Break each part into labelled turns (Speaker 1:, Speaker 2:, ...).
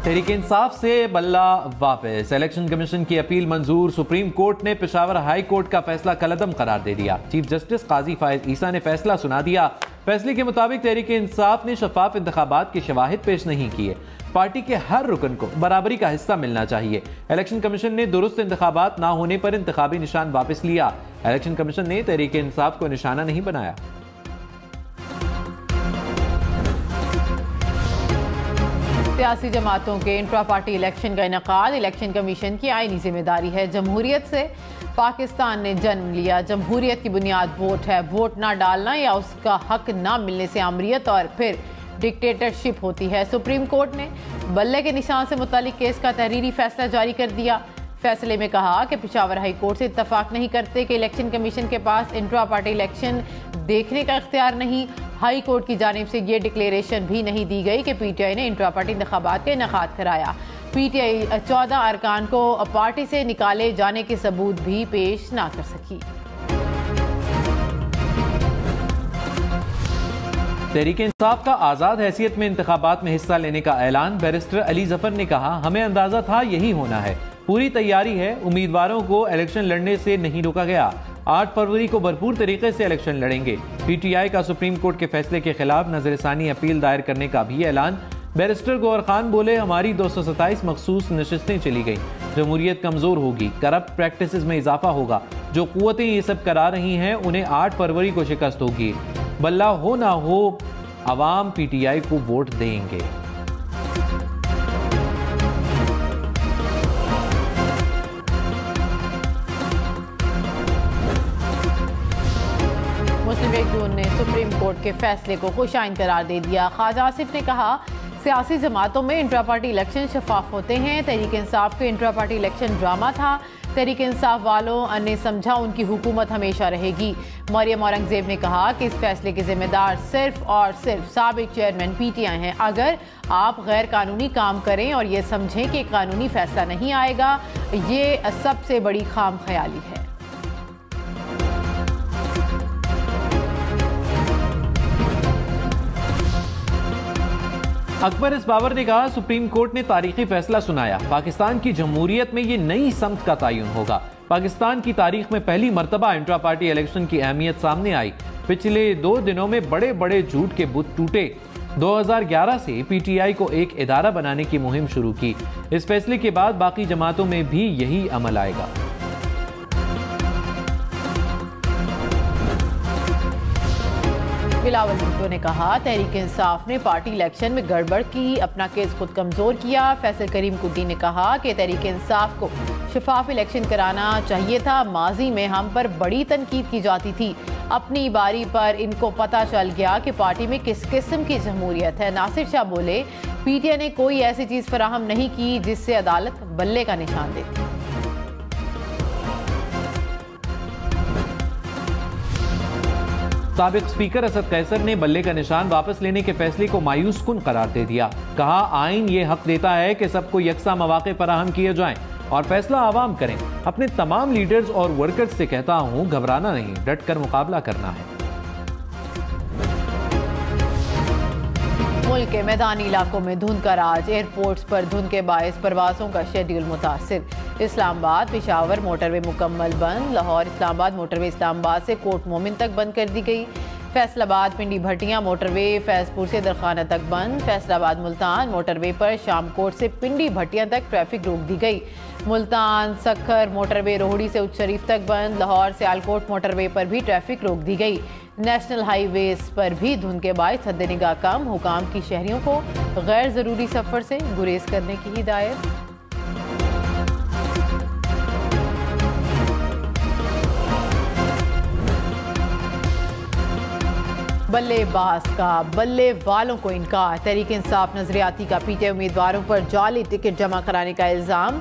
Speaker 1: तहरीक इंसाफ से बल्ला वापस। इलेक्शन कमीशन की अपील मंजूर। सुप्रीम कोर्ट ने पेशावर हाई कोर्ट का फैसला कलअदम करार दे दिया। चीफ जस्टिस काजी फायज ईसा ने फैसला सुना दिया। फैसले के मुताबिक तहरीक इंसाफ ने शफाफ इंतखाबात के शवाहिद पेश नहीं किए। पार्टी के हर रुकन को बराबरी का हिस्सा मिलना चाहिए। इलेक्शन कमीशन ने दुरुस्त इंतखाबात ना होने पर इंतखाबी निशान वापस लिया। इलेक्शन कमीशन ने तहरीक इंसाफ को निशाना नहीं बनाया।
Speaker 2: सियासी जमातों के इंट्रा पार्टी इलेक्शन का इनेकाद इलेक्शन कमीशन की आईनी जिम्मेदारी है। जमहूरियत से पाकिस्तान ने जन्म लिया। जमहूरियत की बुनियाद वोट है। वोट ना डालना या उसका हक ना मिलने से आमरीत और फिर डिक्टेटरशिप होती है। सुप्रीम कोर्ट ने बल्ले के निशान से मुतालिक केस का तहरीरी फैसला जारी कर दिया। फैसले में कहा कि पेशावर हाई कोर्ट से इत्तफाक नहीं करते कि इलेक्शन कमीशन के पास इंट्रा पार्टी इलेक्शन देखने का इख्तियार नहीं। हाई कोर्ट की जानिब से ये डिक्लेरेशन भी नहीं दी गई कि पीटीआई ने इंट्रा पार्टी इंतखाबात का इनेकाद कराया। पीटीआई 14 अरकान को पार्टी से निकाले जाने के सबूत भी पेश ना कर सकी।
Speaker 1: तहरीक इंसाफ का आज़ाद हैसियत में इंतखाबात में हिस्सा लेने का ऐलान। बैरिस्टर अली जफर ने कहा, हमें अंदाजा था यही होना है। पूरी तैयारी है। उम्मीदवारों को इलेक्शन लड़ने से नहीं रोका गया। 8 फरवरी को भरपूर तरीके से इलेक्शन लड़ेंगे। पीटीआई का सुप्रीम कोर्ट के फैसले के खिलाफ नजरसानी अपील दायर करने का भी ऐलान। बैरिस्टर गौहर खान बोले, हमारी 227 मखसूस नशिस्तें चली गई। जमहूरियत कमजोर होगी। करप्ट प्रैक्टिसेस में इजाफा होगा। जो कुव्वतें ये सब करा रही हैं उन्हें 8 फरवरी को शिकस्त होगी। बल्ला हो ना हो, अवाम पीटीआई को वोट देंगे।
Speaker 2: मुस्लिम लीग नून ने सुप्रीम कोर्ट के फैसले को खुशाइन करार दे दिया। ख्वाजा आसिफ ने कहा, सियासी जमातों में इंट्रा पार्टी इलेक्शन शफाफ होते हैं। तहरीक इंसाफ के इंट्रा पार्टी इलेक्शन ड्रामा था। तहरीक इंसाफ वालों ने समझा उनकी हुकूमत हमेशा रहेगी। मरियम औरंगजेब ने कहा कि इस फैसले के जिम्मेदार सिर्फ और सिर्फ साबिक चेयरमैन पीटीआई हैं। अगर आप गैर कानूनी काम करें और ये समझें कि कानूनी फैसला नहीं आएगा, ये सबसे बड़ी खाम ख्याली है।
Speaker 1: अकबर इस बावर ने कहा, सुप्रीम कोर्ट ने तारीखी फैसला सुनाया। पाकिस्तान की जमहूरियत में ये नई समत का तयन होगा। पाकिस्तान की तारीख में पहली मर्तबा इंट्रा पार्टी इलेक्शन की अहमियत सामने आई। पिछले 2 दिनों में बड़े बड़े झूठ के बुत टूटे। 2011 से पीटीआई को एक इदारा बनाने की मुहिम शुरू की। इस फैसले के बाद बाकी जमातों में भी यही अमल आएगा।
Speaker 2: बिलावल भुट्टो ने कहा, तहरीक इंसाफ ने पार्टी इलेक्शन में गड़बड़ की, अपना केस खुद कमजोर किया। फैसल करीम कुद्दी ने कहा कि तहरीक इंसाफ को शफाफ इलेक्शन कराना चाहिए था। माजी में हम पर बड़ी तनकीद की जाती थी। अपनी बारी पर इनको पता चल गया कि पार्टी में किस किस्म की जमहूरियत है। नासिर शाह बोले, पीटीआई ने कोई ऐसी चीज फराहम नहीं की जिससे अदालत बल्ले का निशान देती।
Speaker 1: साबिक स्पीकर असद कैसर ने बल्ले का निशान वापस लेने के फैसले को मायूस कुन करार दे दिया। कहा, आइन ये हक देता है कि सबको यकसा मौके फराहम किए जाएं और फैसला आवाम करें। अपने तमाम लीडर्स और वर्कर्स से कहता हूं, घबराना नहीं, डट कर मुकाबला करना है।
Speaker 2: मुल्क के मैदानी इलाकों में धुंध का राज। एयरपोर्ट्स पर धुंध के बायस परवासों का शेड्यूल मुतासिर। इस्लामाबाद पेशावर मोटरवे मुकम्मल बंद। लाहौर इस्लामाबाद मोटरवे इस्लामाबाद से कोट मोमिन तक बंद कर दी गई। फैसलाबाद पिंडी भटियां मोटरवे फैजपुर से दरखाना तक बंद। फैसलाबाद मुल्तान मोटरवे पर शामकोट से पिंडी भटियां तक ट्रैफिक रोक दी गई। मुल्तान सखर मोटरवे रोहड़ी से उच्च शरीफ तक बंद। लाहौर से आलकोट मोटरवे पर भी ट्रैफिक रोक दी गई। नेशनल हाईवेज पर भी धुंध के बायस हद निगाह कम। हुकाम की शहरियों को गैर जरूरी सफर से गुरेज करने की हिदायत। बल्लेबाज का बल्ले वालों को इनकार। तहरीक इंसाफ नजरियाती का पीटीआई उम्मीदवारों पर जाली टिकट जमा कराने का इल्जाम।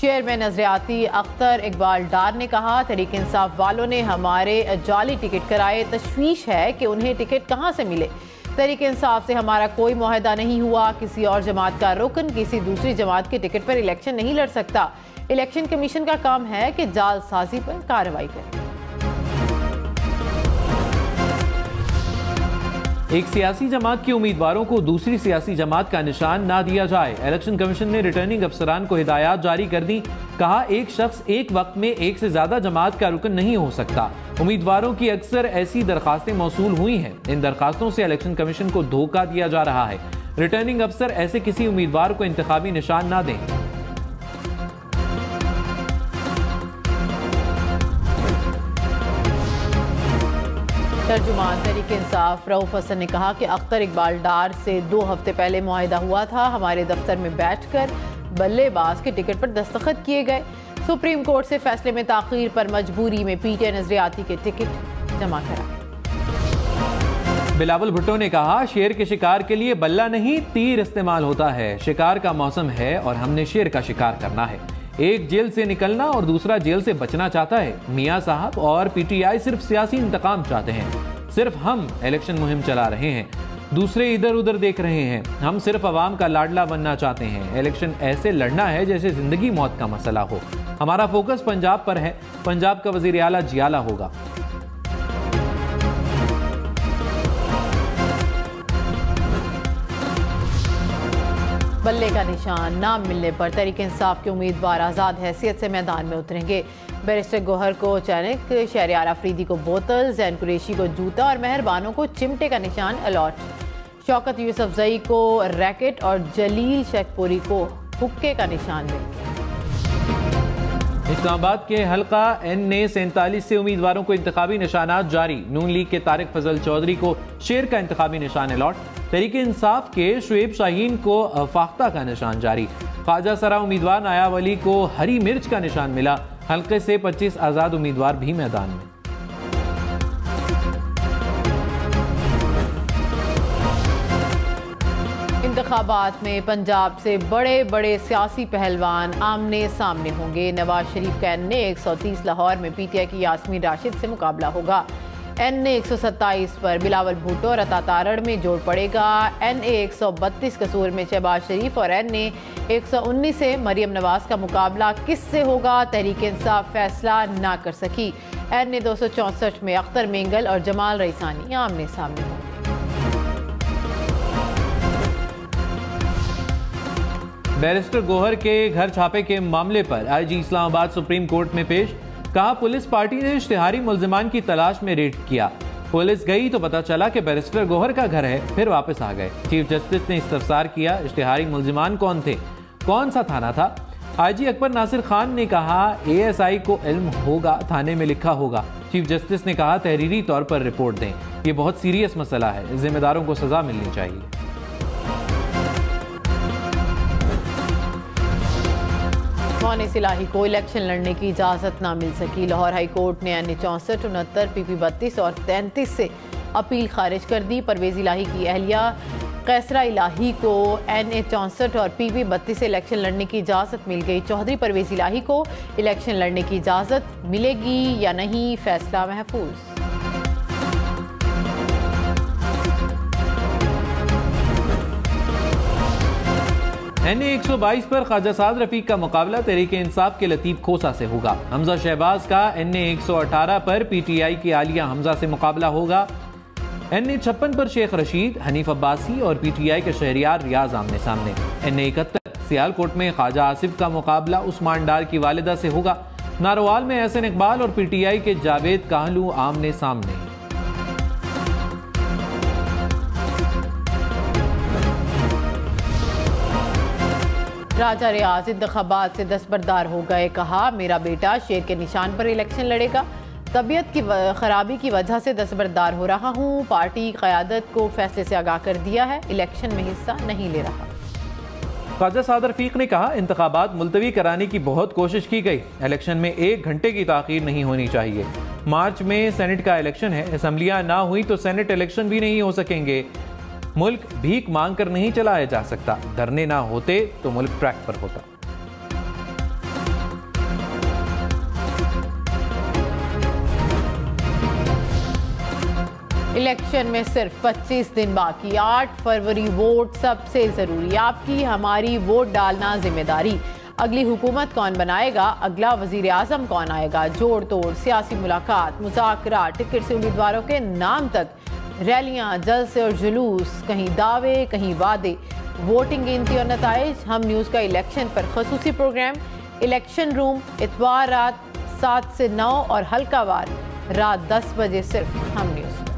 Speaker 2: चेयरमैन नजरियाती अख्तर इकबाल डार ने कहा, तहरीक इंसाफ वालों ने हमारे जाली टिकट कराए। तशवीश है कि उन्हें टिकट कहां से मिले। तहरीक इंसाफ से हमारा कोई मुआहदा नहीं हुआ। किसी और जमात का रुकन किसी दूसरी जमात के टिकट पर इलेक्शन नहीं लड़ सकता। इलेक्शन कमीशन का काम है कि जालसाजी पर कार्रवाई करे।
Speaker 1: एक सियासी जमात के उम्मीदवारों को दूसरी सियासी जमात का निशान ना दिया जाए। इलेक्शन कमीशन ने रिटर्निंग अफसरान को हिदायत जारी कर दी। कहा, एक शख्स एक वक्त में एक से ज्यादा जमात का रुकन नहीं हो सकता। उम्मीदवारों की अक्सर ऐसी दरखास्तें मौसूल हुई हैं। इन दरखास्तों से इलेक्शन कमीशन को धोखा दिया जा रहा है। रिटर्निंग अफसर ऐसे किसी उम्मीदवार को इंतखाबी निशान ना दें।
Speaker 2: तर्जुमान तहरीक इंसाफ रऊफ हसन ने कहा कि अख्तर इकबाल डार से 2 हफ्ते पहले मुआहिदा हुआ था। हमारे दफ्तर में बैठकर बल्लेबाज के टिकट पर दस्तखत किए गए। सुप्रीम कोर्ट से फैसले में ताखीर पर मजबूरी में पीटीआई नजरियाती के टिकट जमा कराए।
Speaker 1: बिलावल भुट्टो ने कहा, शेर के शिकार के लिए बल्ला नहीं तीर इस्तेमाल होता है। शिकार का मौसम है और हमने शेर का शिकार करना है। एक जेल से निकलना और दूसरा जेल से बचना चाहता है। मियां साहब और पीटीआई सिर्फ सियासी इंतकाम चाहते हैं। सिर्फ हम इलेक्शन मुहिम चला रहे हैं, दूसरे इधर उधर देख रहे हैं। हम सिर्फ अवाम का लाडला बनना चाहते हैं। इलेक्शन ऐसे लड़ना है जैसे जिंदगी मौत का मसला हो। हमारा फोकस पंजाब पर है। पंजाब का वजीर आला जियाला होगा।
Speaker 2: बल्ले का निशान ना मिलने पर तहरीक इंसाफ के उम्मीदवार आज़ाद हैसियत से मैदान में उतरेंगे। बैरिस्टर गौहर को चैनक, शहरियार अफरीदी को बोतल, जैन कुरैशी को जूता और मेहरबानों को चिमटे का निशान अलॉट। शौकत यूसुफजई को रैकेट और जलील शेखपुरी को हुक्के का निशान मिल गया।
Speaker 1: इस्लामाबाद के हल्का NA-47 से उम्मीदवारों को इंतखाबी निशानात जारी। नून लीग के तारिक फजल चौधरी को शेर का इंतखाबी निशान अलॉट। तहरीक इंसाफ के शुएब शाहीन को फाख्ता का निशान जारी। ख्वाजा सरा उम्मीदवार नायाब अली को हरी मिर्च का निशान मिला। हल्के से 25 आजाद उम्मीदवार भी मैदान में।
Speaker 2: इंतखाबात में पंजाब से बड़े बड़े सियासी पहलवान आमने सामने होंगे। नवाज शरीफ का NA-130 लाहौर में पीटीआई की यास्मीन राशिद से मुकाबला होगा। NA-127 पर बिलावल भुट्टो और अता तारड़ में जोड़ पड़ेगा। NA-132 कसूर में शहबाज शरीफ और NA-119 से मरियम नवाज का मुकाबला किससे होगा, तहरीक इंसाफ फैसला ना कर सकी। NA-264 में अख्तर मेंगल और जमाल रईसानी आमने सामने होंगे।
Speaker 1: बैरिस्टर गौहर के घर छापे के मामले पर IG इस्लामाबाद सुप्रीम कोर्ट में पेश। कहा, पुलिस पार्टी ने इश्तिहारी मुल्जिमान की तलाश में रेड किया। पुलिस गई तो पता चला कि बैरिस्टर गौहर का घर है, फिर वापस आ गए। चीफ जस्टिस ने इस्तफसार किया, इश्तिहारी मुल्जिमान कौन थे, कौन सा थाना था। IG अकबर नासिर खान ने कहा, ASI को इल्म होगा, थाने में लिखा होगा। चीफ जस्टिस ने कहा, तहरीरी तौर पर रिपोर्ट दें, ये बहुत सीरियस मसला है, जिम्मेदारों को सजा मिलनी चाहिए।
Speaker 2: मोनिस इलाही को इलेक्शन लड़ने की इजाज़त ना मिल सकी। लाहौर हाई कोर्ट ने NA-64, 69, PP 32 और 33 से अपील खारिज कर दी। परवेज इलाही की अहलिया कैसरा इलाही को NA-64 और PP 32 से इलेक्शन लड़ने की इजाज़त मिल गई। चौधरी परवेज इलाही को इलेक्शन लड़ने की इजाज़त मिलेगी या नहीं, फैसला महफूज।
Speaker 1: NA-122 पर ख्वाजा साद रफीक का मुकाबला तहरीक इंसाफ के लतीफ खोसा से होगा। हमजा शहबाज का NA-118 पर PTI की आलिया हमजा से मुकाबला होगा। NA-56 पर शेख रशीद, हनीफ अब्बासी और PTI के शहरियार रियाज आमने सामने। NA-71 सियालकोट में ख्वाजा आसिफ का मुकाबला उस्मान डार की वालिदा से होगा। नारोवाल में एहसन इकबाल और PTI के जावेद काहलू आमने सामने।
Speaker 2: राजा रियाज इंतखाबात से दस्तबरदार हो गए। कहा, मेरा बेटा शेर के निशान पर इलेक्शन लड़ेगा। तबीयत की खराबी की वजह से दस्तबरदार हो रहा हूँ। पार्टी क़यादत को फैसले से आगाह कर दिया है, इलेक्शन में हिस्सा नहीं ले रहा।
Speaker 1: ख्वाजा साद रफीक ने कहा, इंतखाबात मुलतवी कराने की बहुत कोशिश की गई। इलेक्शन में 1 घंटे की ताख़ीर नहीं होनी चाहिए। मार्च में सेनेट का इलेक्शन है, असम्बलियाँ ना हुई तो सेनेट इलेक्शन भी नहीं हो सकेंगे। मुल्क भीख मांग कर नहीं चलाया जा सकता। धरने ना होते तो मुल्क ट्रैक पर होता।
Speaker 2: इलेक्शन में सिर्फ 25 दिन बाकी। 8 फरवरी वोट सबसे जरूरी। आपकी हमारी वोट डालना जिम्मेदारी। अगली हुकूमत कौन बनाएगा, अगला वजीर आजम कौन आएगा, जोड़ तोड़ सियासी मुलाकात, मुज़ाकरात, टिकट से उम्मीदवारों के नाम तक रैलियां, जलसे और जुलूस, कहीं दावे कहीं वादे, वोटिंग गिनती और नताइज। हम न्यूज़ का इलेक्शन पर खसूसी प्रोग्राम इलेक्शन रूम इतवार रात 7 से 9 और हल्कावार रात 10 बजे सिर्फ हम न्यूज़।